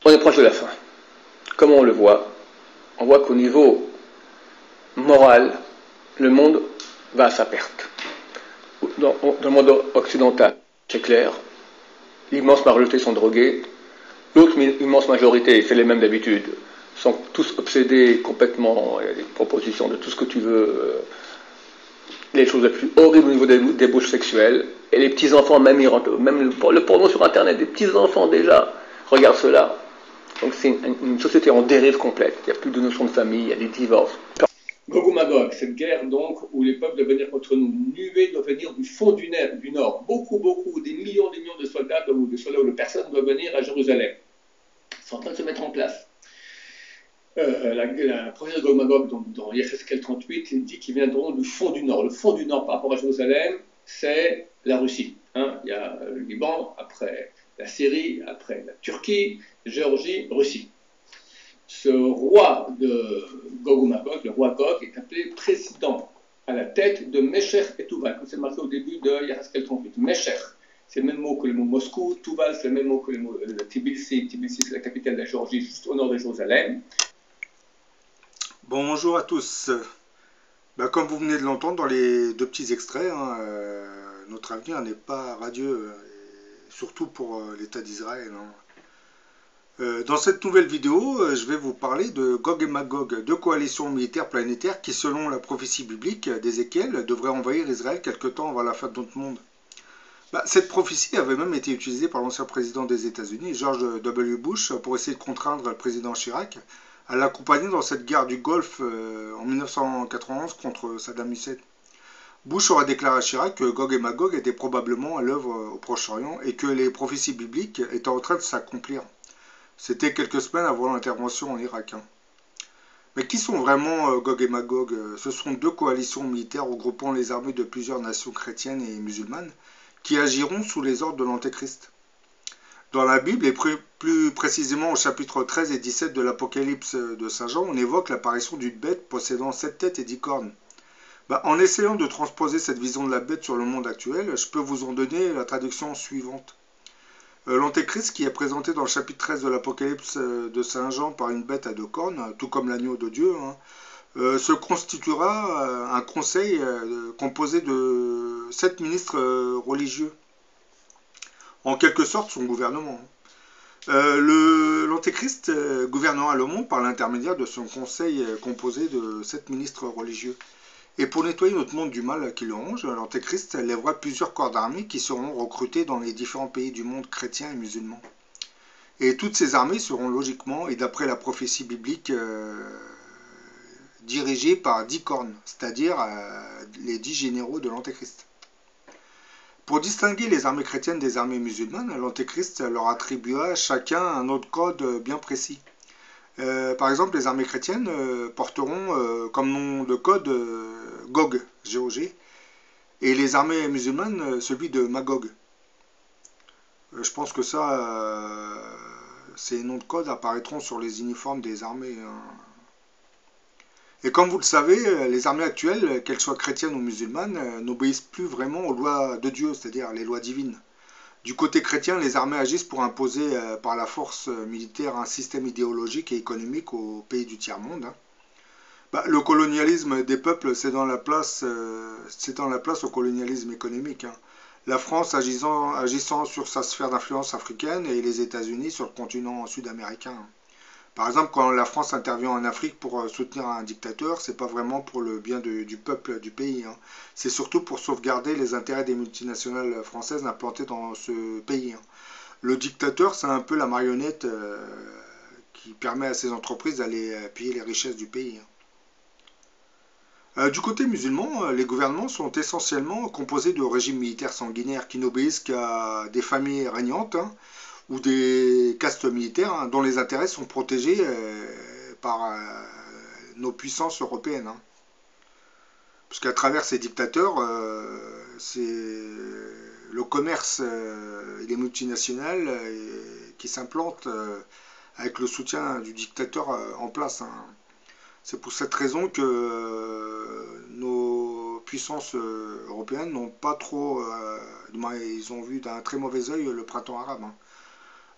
On est proche de la fin. Comment on le voit? On voit qu'au niveau moral, le monde va à sa perte. Dans le monde occidental, c'est clair, l'immense majorité sont drogués, l'autre immense majorité, c'est les mêmes d'habitude, sont tous obsédés complètement, des propositions de tout ce que tu veux, les choses les plus horribles au niveau des débauches sexuelles, et les petits-enfants, même le porno sur Internet, des petits-enfants déjà, regarde cela. Donc c'est une société en dérive complète, il n'y a plus de notion de famille, il y a des divorces. Gog ou Magog, cette guerre donc où les peuples doivent venir contre nous, nuées doivent venir du fond du Nord, beaucoup, des millions de soldats ou de personnes doivent venir à Jérusalem. C'est en train de se mettre en place. La prophétie de Gog Magog dans Yézéchiel 38 il dit qu'ils viendront du fond du Nord. Le fond du Nord par rapport à Jérusalem, c'est la Russie. Hein, il y a le Liban, après la Syrie, après la Turquie, Géorgie, Russie. Ce roi de Gog ou Magog, le roi Gog, est appelé président à la tête de Mesher et Tuval, comme c'est marqué au début de Yézéchiel 38. Mesher, c'est le même mot que le mot Moscou, Tuval, c'est le même mot que le mot Tbilissi. Tbilissi, c'est la capitale de la Géorgie, juste au nord de Jérusalem. Bonjour à tous. Comme vous venez de l'entendre dans les deux petits extraits, notre avenir n'est pas radieux, surtout pour l'État d'Israël. Dans cette nouvelle vidéo, je vais vous parler de Gog et Magog, deux coalitions militaires planétaires qui, selon la prophétie biblique d'Ézéchiel, devraient envahir Israël quelque temps avant la fin de notre monde. Cette prophétie avait même été utilisée par l'ancien président des États-Unis, George W. Bush, pour essayer de contraindre le président Chirac à l'accompagner dans cette guerre du Golfe en 1991 contre Saddam Hussein. Bush aurait déclaré à Chirac que Gog et Magog étaient probablement à l'œuvre au Proche-Orient et que les prophéties bibliques étaient en train de s'accomplir. C'était quelques semaines avant l'intervention en Irak. Mais qui sont vraiment Gog et Magog? Ce sont deux coalitions militaires regroupant les armées de plusieurs nations chrétiennes et musulmanes qui agiront sous les ordres de l'Antéchrist. Dans la Bible, et plus précisément au chapitre 13 et 17 de l'Apocalypse de Saint Jean, on évoque l'apparition d'une bête possédant 7 têtes et 10 cornes. En essayant de transposer cette vision de la bête sur le monde actuel, je peux vous en donner la traduction suivante. L'Antéchrist, qui est présenté dans le chapitre 13 de l'Apocalypse de Saint Jean par une bête à 2 cornes, tout comme l'agneau de Dieu, se constituera un conseil composé de 7 ministres religieux, en quelque sorte son gouvernement. L'Antéchrist gouvernera le monde par l'intermédiaire de son conseil composé de 7 ministres religieux. Et pour nettoyer notre monde du mal qui le ronge, l'Antéchrist lèvera plusieurs corps d'armées qui seront recrutés dans les différents pays du monde chrétien et musulman. Et toutes ces armées seront logiquement, et d'après la prophétie biblique, dirigées par 10 cornes, c'est-à-dire les 10 généraux de l'Antéchrist. Pour distinguer les armées chrétiennes des armées musulmanes, l'Antéchrist leur attribuera chacun un autre code bien précis. Par exemple, les armées chrétiennes porteront comme nom de code Gog, G-O-G, et les armées musulmanes celui de Magog. Je pense que ça, ces noms de code apparaîtront sur les uniformes des armées. Et comme vous le savez, les armées actuelles, qu'elles soient chrétiennes ou musulmanes, n'obéissent plus vraiment aux lois de Dieu, c'est-à-dire les lois divines. Du côté chrétien, les armées agissent pour imposer par la force militaire un système idéologique et économique aux pays du tiers-monde. Le colonialisme des peuples, c'est dans la place au colonialisme économique. La France agissant sur sa sphère d'influence africaine et les États-Unis sur le continent sud-américain. Par exemple, quand la France intervient en Afrique pour soutenir un dictateur, c'est pas vraiment pour le bien du peuple du pays. C'est surtout pour sauvegarder les intérêts des multinationales françaises implantées dans ce pays. Le dictateur, c'est un peu la marionnette qui permet à ces entreprises d'aller piller les richesses du pays. Du côté musulman, les gouvernements sont essentiellement composés de régimes militaires sanguinaires qui n'obéissent qu'à des familles régnantes ou des castes militaires dont les intérêts sont protégés par nos puissances européennes. Parce qu'à travers ces dictateurs, c'est le commerce et les multinationales qui s'implantent avec le soutien du dictateur en place. C'est pour cette raison que nos puissances européennes n'ont pas trop, ils ont vu d'un très mauvais œil le printemps arabe.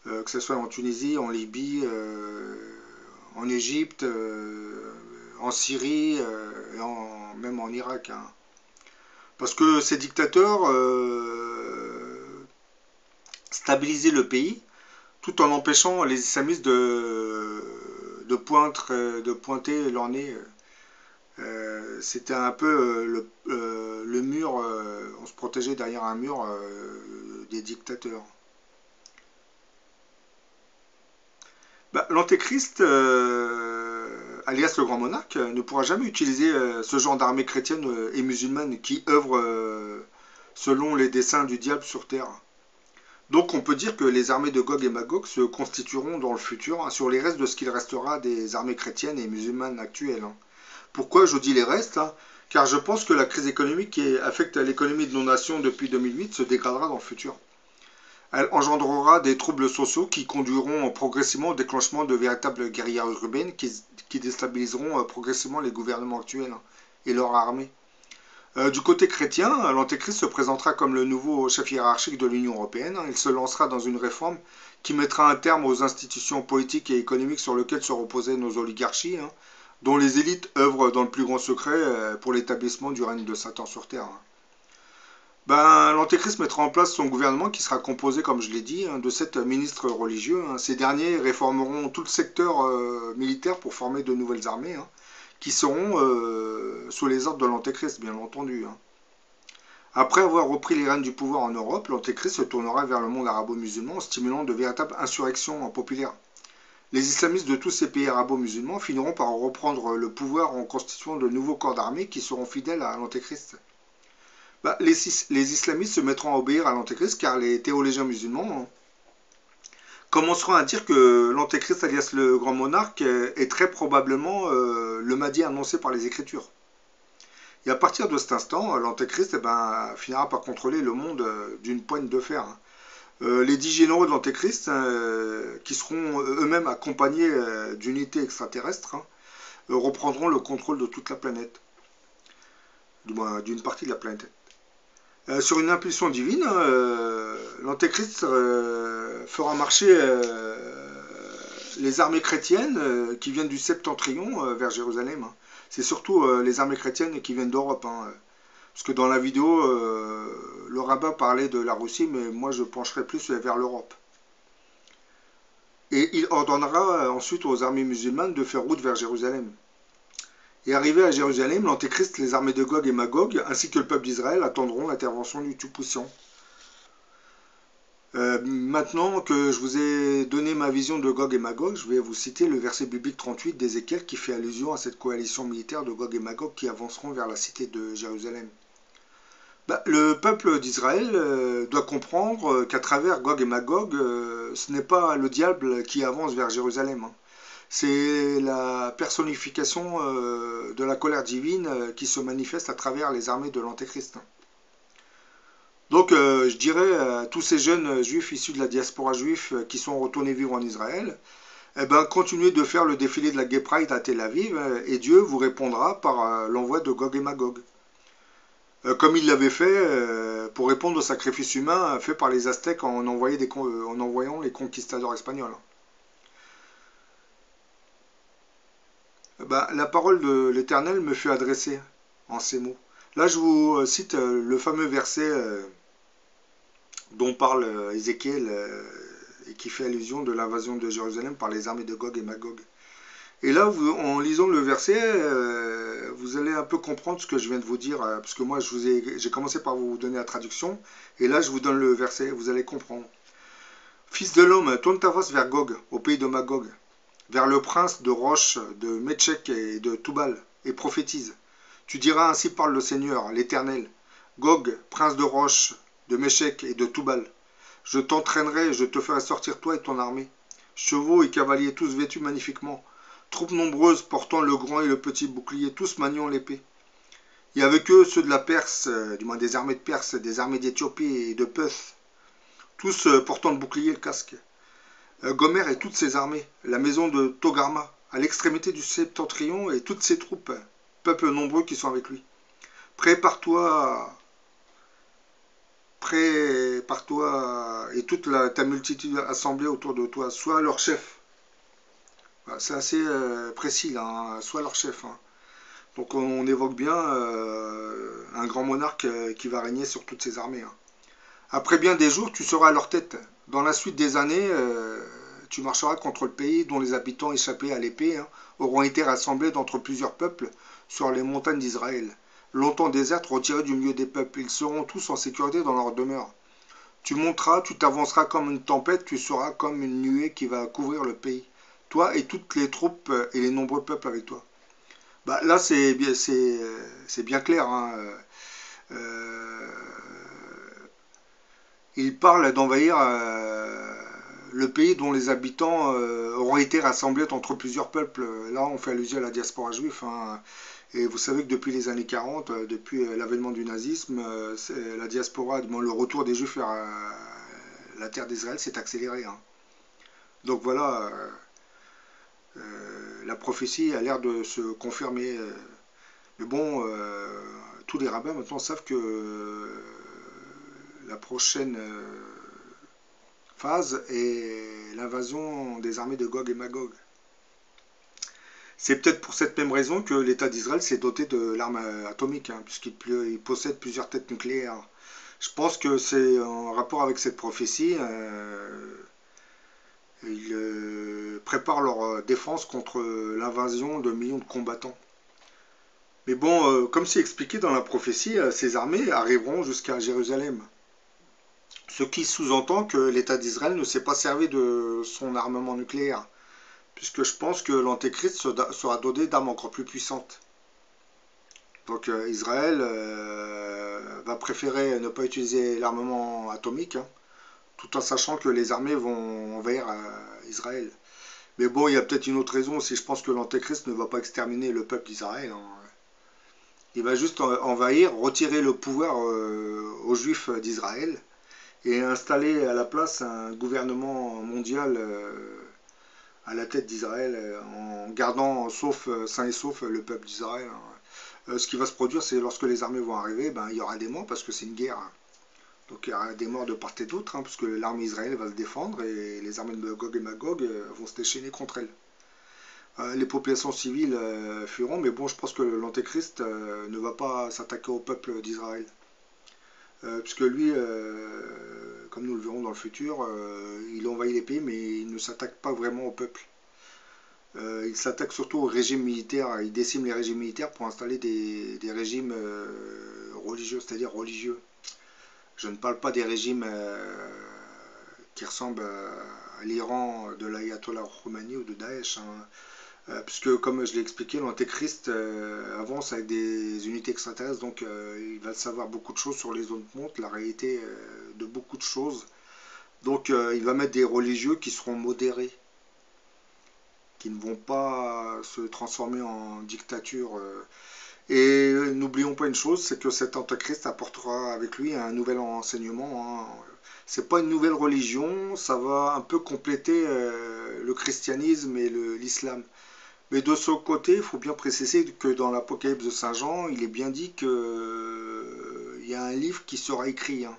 que ce soit en Tunisie, en Libye, en Égypte, en Syrie, et même en Irak, hein. Parce que ces dictateurs stabilisaient le pays tout en empêchant les islamistes de pointer leur nez. C'était un peu le mur, on se protégeait derrière un mur des dictateurs. Bah, l'antéchrist, alias le grand monarque, ne pourra jamais utiliser ce genre d'armée chrétienne et musulmane qui œuvre selon les desseins du diable sur terre. Donc on peut dire que les armées de Gog et Magog se constitueront dans le futur, hein, sur les restes de ce qu'il restera des armées chrétiennes et musulmanes actuelles, hein. Pourquoi je dis les restes, hein? Car je pense que la crise économique qui affecte l'économie de nos nations depuis 2008 se dégradera dans le futur. Elle engendrera des troubles sociaux qui conduiront progressivement au déclenchement de véritables guérillas urbaines qui déstabiliseront progressivement les gouvernements actuels, hein, et leur armée. Du côté chrétien, l'Antéchrist se présentera comme le nouveau chef hiérarchique de l'Union européenne, hein. Il se lancera dans une réforme qui mettra un terme aux institutions politiques et économiques sur lesquelles se reposaient nos oligarchies, hein, dont les élites œuvrent dans le plus grand secret pour l'établissement du règne de Satan sur Terre, hein. Ben, l'Antéchrist mettra en place son gouvernement qui sera composé, comme je l'ai dit, hein, de 7 ministres religieux, hein. Ces derniers réformeront tout le secteur militaire pour former de nouvelles armées, hein, qui seront sous les ordres de l'Antéchrist, bien entendu, hein. Après avoir repris les rênes du pouvoir en Europe, l'Antéchrist se tournera vers le monde arabo-musulman en stimulant de véritables insurrections populaires. Les islamistes de tous ces pays arabo-musulmans finiront par reprendre le pouvoir en constituant de nouveaux corps d'armée qui seront fidèles à l'Antéchrist. Bah, les islamistes se mettront à obéir à l'Antéchrist car les théologiens musulmans, hein, commenceront à dire que l'Antéchrist, alias le grand monarque, est très probablement le Mahdi annoncé par les Écritures. Et à partir de cet instant, l'Antéchrist finira par contrôler le monde d'une poigne de fer, hein. Les 10 généraux de l'Antéchrist, qui seront eux-mêmes accompagnés d'unités extraterrestres, hein, reprendront le contrôle de toute la planète, du moins d'une partie de la planète. Sur une impulsion divine, l'Antéchrist fera marcher les armées chrétiennes qui viennent du Septentrion vers Jérusalem, hein. C'est surtout les armées chrétiennes qui viennent d'Europe, hein. Parce que dans la vidéo, le rabbin parlait de la Russie, mais moi je pencherai plus vers l'Europe. Et il ordonnera ensuite aux armées musulmanes de faire route vers Jérusalem. Et arrivé à Jérusalem, l'Antéchrist, les armées de Gog et Magog, ainsi que le peuple d'Israël, attendront l'intervention du Tout-Puissant. Maintenant que je vous ai donné ma vision de Gog et Magog, je vais vous citer le verset biblique 38 d'Ézéchiel qui fait allusion à cette coalition militaire de Gog et Magog qui avanceront vers la cité de Jérusalem. Le peuple d'Israël doit comprendre qu'à travers Gog et Magog, ce n'est pas le diable qui avance vers Jérusalem, hein. C'est la personnification de la colère divine qui se manifeste à travers les armées de l'Antéchrist. Donc je dirais à tous ces jeunes juifs issus de la diaspora juive qui sont retournés vivre en Israël, continuez de faire le défilé de la Gay Pride à Tel Aviv et Dieu vous répondra par l'envoi de Gog et Magog. Comme il l'avait fait pour répondre au sacrifice humain fait par les Aztèques en envoyant les conquistadors espagnols. La parole de l'Éternel me fut adressée en ces mots. Là, je vous cite le fameux verset dont parle Ézéchiel et qui fait allusion de l'invasion de Jérusalem par les armées de Gog et Magog. Et là, en lisant le verset, vous allez un peu comprendre ce que je viens de vous dire, parce que moi, j'ai commencé par vous donner la traduction, et là, je vous donne le verset, vous allez comprendre. Fils de l'homme, tourne ta face vers Gog, au pays de Magog, vers le prince de Roche, de Métchek et de Toubal, et prophétise. Tu diras, ainsi parle le Seigneur, l'Éternel, Gog, prince de Roche, de Méchec et de Toubal. Je t'entraînerai, je te ferai sortir toi et ton armée, chevaux et cavaliers tous vêtus magnifiquement, troupes nombreuses portant le grand et le petit bouclier, tous maniant l'épée. Et avec eux ceux de la Perse, du moins des armées de Perse, des armées d'Éthiopie et de Peuth, tous portant le bouclier et le casque. Gomer et toutes ses armées, la maison de Togarma, à l'extrémité du Septentrion et toutes ses troupes, peuple nombreux qui sont avec lui. Prépare-toi prépare-toi et toute ta multitude assemblée autour de toi, sois leur chef. Voilà, c'est assez précis là, hein, sois leur chef. Hein. Donc on évoque bien un grand monarque qui va régner sur toutes ses armées. Hein. Après bien des jours, tu seras à leur tête. Dans la suite des années, tu marcheras contre le pays dont les habitants échappés à l'épée hein, auront été rassemblés d'entre plusieurs peuples sur les montagnes d'Israël. Longtemps désertes, retirés du milieu des peuples, ils seront tous en sécurité dans leur demeure. Tu monteras, tu t'avanceras comme une tempête, tu seras comme une nuée qui va couvrir le pays. Toi et toutes les troupes et les nombreux peuples avec toi. Bah, là, c'est bien clair. Hein. Euh, il parle d'envahir le pays dont les habitants auront été rassemblés entre plusieurs peuples. Là, on fait allusion à la diaspora juive. Hein. Et vous savez que depuis les années 40, depuis l'avènement du nazisme, la diaspora, le retour des juifs vers la terre d'Israël s'est accéléré. Hein. Donc voilà, la prophétie a l'air de se confirmer. Mais bon, tous les rabbins maintenant savent que la prochaine phase est l'invasion des armées de Gog et Magog. C'est peut-être pour cette même raison que l'État d'Israël s'est doté de l'arme atomique, hein, puisqu'il possède plusieurs têtes nucléaires. Je pense que c'est en rapport avec cette prophétie. Ils préparent leur défense contre l'invasion de millions de combattants. Mais bon, comme c'est expliqué dans la prophétie, ces armées arriveront jusqu'à Jérusalem. Ce qui sous-entend que l'État d'Israël ne s'est pas servi de son armement nucléaire, puisque je pense que l'Antéchrist sera doté d'armes encore plus puissantes. Donc Israël va préférer ne pas utiliser l'armement atomique, hein, tout en sachant que les armées vont envahir Israël. Mais bon, il y a peut-être une autre raison aussi. Je pense que l'Antéchrist ne va pas exterminer le peuple d'Israël. Hein. Il va juste envahir, retirer le pouvoir aux Juifs d'Israël et installer à la place un gouvernement mondial à la tête d'Israël en gardant sain et sauf le peuple d'Israël. Hein. Ce qui va se produire, c'est lorsque les armées vont arriver, ben, il y aura des morts parce que c'est une guerre. Hein. Donc il y aura des morts de part et d'autre, hein, parce que l'armée israélienne va se défendre et les armées de Gog et Magog vont se déchaîner contre elle. Les populations civiles fuiront, mais bon, je pense que l'Antéchrist ne va pas s'attaquer au peuple d'Israël. Puisque lui, comme nous le verrons dans le futur, il envahit les pays, mais il ne s'attaque pas vraiment au peuple. Il s'attaque surtout au régime militaire, il décime les régimes militaires pour installer des régimes religieux, c'est-à-dire religieux. Je ne parle pas des régimes qui ressemblent à l'Iran de l'Ayatollah Khomeini ou de Daesh. Hein. Puisque, comme je l'ai expliqué, l'Antéchrist avance avec des unités extraterrestres, donc il va savoir beaucoup de choses sur les autres mondes, la réalité de beaucoup de choses. Donc il va mettre des religieux qui seront modérés, qui ne vont pas se transformer en dictature. Et n'oublions pas une chose, c'est que cet Antéchrist apportera avec lui un nouvel enseignement. Hein. C'est pas une nouvelle religion, ça va un peu compléter le christianisme et l'islam. Mais de ce côté, il faut bien préciser que dans l'Apocalypse de Saint Jean, il est bien dit qu'il y a un livre qui sera écrit. Hein.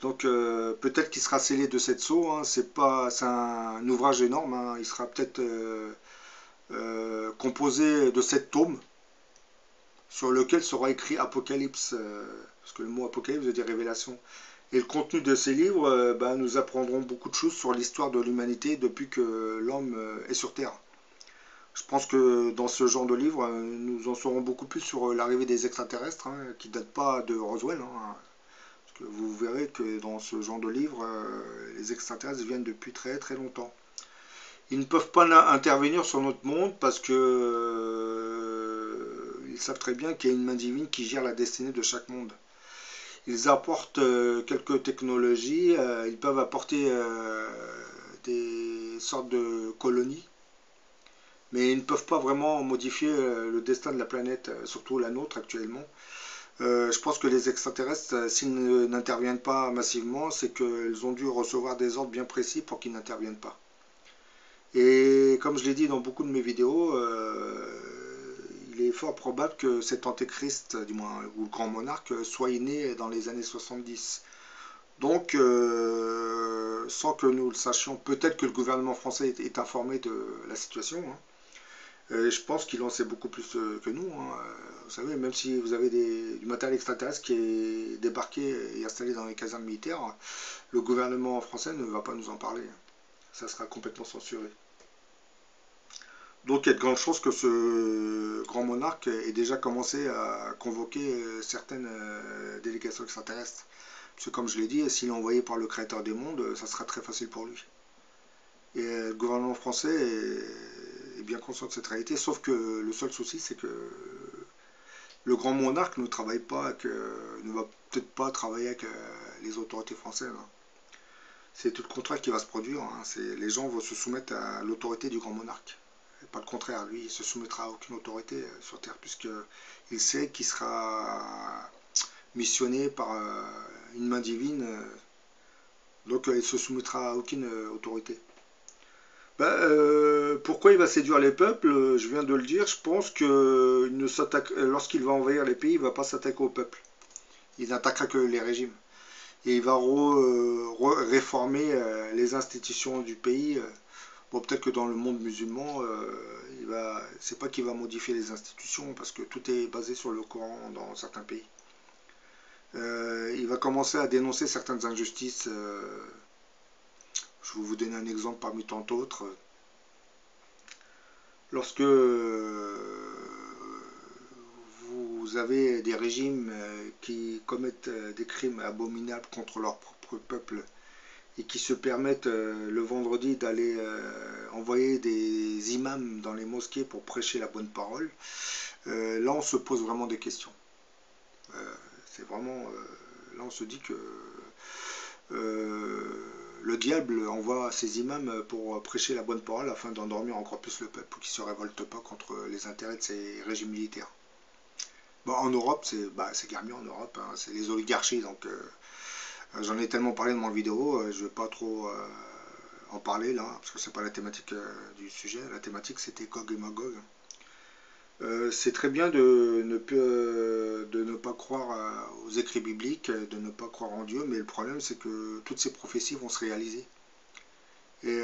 Donc peut-être qu'il sera scellé de cette sceau. Hein. C'est un ouvrage énorme. Hein. Il sera peut-être composé de 7 tomes sur lequel sera écrit Apocalypse. Parce que le mot Apocalypse veut dire révélation. Et le contenu de ces livres nous apprendront beaucoup de choses sur l'histoire de l'humanité depuis que l'homme est sur Terre. Je pense que dans ce genre de livre, nous en saurons beaucoup plus sur l'arrivée des extraterrestres, hein, qui ne datent pas de Roswell. Hein, parce que vous verrez que dans ce genre de livre, les extraterrestres viennent depuis très très longtemps. Ils ne peuvent pas intervenir sur notre monde parce que ils savent très bien qu'il y a une main divine qui gère la destinée de chaque monde. Ils apportent quelques technologies, ils peuvent apporter des sortes de colonies, mais ils ne peuvent pas vraiment modifier le destin de la planète, surtout la nôtre actuellement. Je pense que les extraterrestres, s'ils n'interviennent pas massivement, c'est qu'ils ont dû recevoir des ordres bien précis pour qu'ils n'interviennent pas. Et comme je l'ai dit dans beaucoup de mes vidéos, il est fort probable que cet antéchrist, du moins, ou le grand monarque, soit né dans les années 70. Donc, sans que nous le sachions, peut-être que le gouvernement français est informé de la situation, hein. Je pense qu'il en sait beaucoup plus que nous, hein. Vous savez, même si vous avez du matériel extraterrestre qui est débarqué et installé dans les casernes militaires, le gouvernement français ne va pas nous en parler. Ça sera complètement censuré. Donc il y a de grandes chances que ce grand monarque ait déjà commencé à convoquer certaines délégations extraterrestres. Parce que comme je l'ai dit, s'il est envoyé par le créateur des mondes, ça sera très facile pour lui. Et le gouvernement français est bien conscient de cette réalité, sauf que le seul souci, c'est que le grand monarque ne travaille pas, ne va peut-être pas travailler avec les autorités françaises, hein. C'est tout le contraire qui va se produire, hein. Les gens vont se soumettre à l'autorité du grand monarque. Et pas le contraire, lui, il ne se soumettra à aucune autorité sur Terre, puisqu'il sait qu'il sera missionné par une main divine, donc il ne se soumettra à aucune autorité. Pourquoi il va séduire les peuples? Je viens de le dire. Je pense que lorsqu'il va envahir les pays, il ne va pas s'attaquer au peuple. Il n'attaquera que les régimes. Et il va réformer les institutions du pays. Bon, peut-être que dans le monde musulman, c'est pas qu'il va modifier les institutions, parce que tout est basé sur le Coran dans certains pays. Il va commencer à dénoncer certaines injustices. Je vais vous donner un exemple parmi tant d'autres. Lorsque vous avez des régimes qui commettent des crimes abominables contre leur propre peuple et qui se permettent le vendredi d'aller envoyer des imams dans les mosquées pour prêcher la bonne parole, là on se pose vraiment des questions. C'est vraiment... là on se dit que le diable envoie ses imams pour prêcher la bonne parole afin d'endormir encore plus le peuple, pour qu'il ne se révolte pas contre les intérêts de ces régimes militaires. Bon, en Europe, c'est guère mieux en Europe, hein, c'est les oligarchies, donc j'en ai tellement parlé dans mon vidéo, je ne vais pas trop en parler là, parce que c'est pas la thématique du sujet. La thématique c'était Gog et Magog. C'est très bien de ne pas croire aux écrits bibliques, de ne pas croire en Dieu, mais le problème c'est que toutes ces prophéties vont se réaliser. Et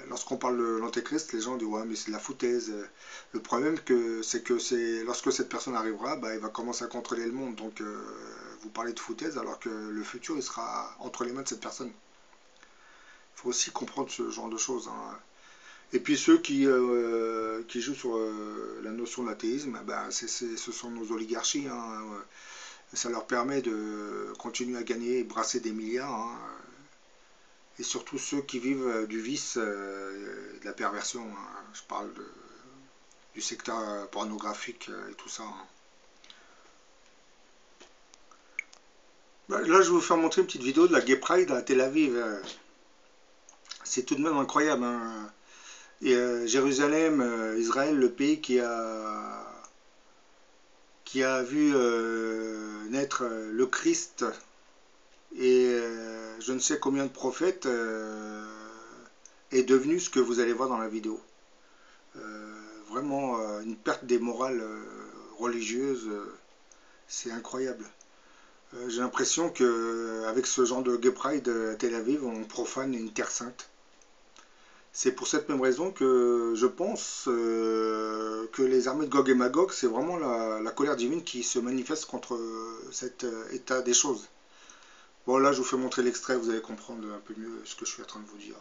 lorsqu'on parle de l'antéchrist, les gens disent ouais mais c'est de la foutaise. Le problème c'est que lorsque cette personne arrivera, il va commencer à contrôler le monde. Donc vous parlez de foutaise alors que le futur il sera entre les mains de cette personne. Il faut aussi comprendre ce genre de choses, hein. Et puis ceux qui jouent sur la notion de l'athéisme, ce sont nos oligarchies, hein. Ça leur permet de continuer à gagner et brasser des milliards, hein. Et surtout ceux qui vivent du vice, de la perversion, hein. Je parle du secteur pornographique et tout ça, hein. Là je vais vous faire montrer une petite vidéo de la Gay Pride à Tel Aviv. C'est tout de même incroyable, hein. Et Jérusalem, Israël, le pays qui a vu naître le Christ et je ne sais combien de prophètes, est devenu ce que vous allez voir dans la vidéo. Vraiment une perte des morales religieuses, c'est incroyable. J'ai l'impression qu'avec ce genre de Gay Pride à Tel Aviv, on profane une terre sainte. C'est pour cette même raison que je pense que les armées de Gog et Magog, c'est vraiment la colère divine qui se manifeste contre cet état des choses. Bon, là, je vous fais montrer l'extrait, vous allez comprendre un peu mieux ce que je suis en train de vous dire.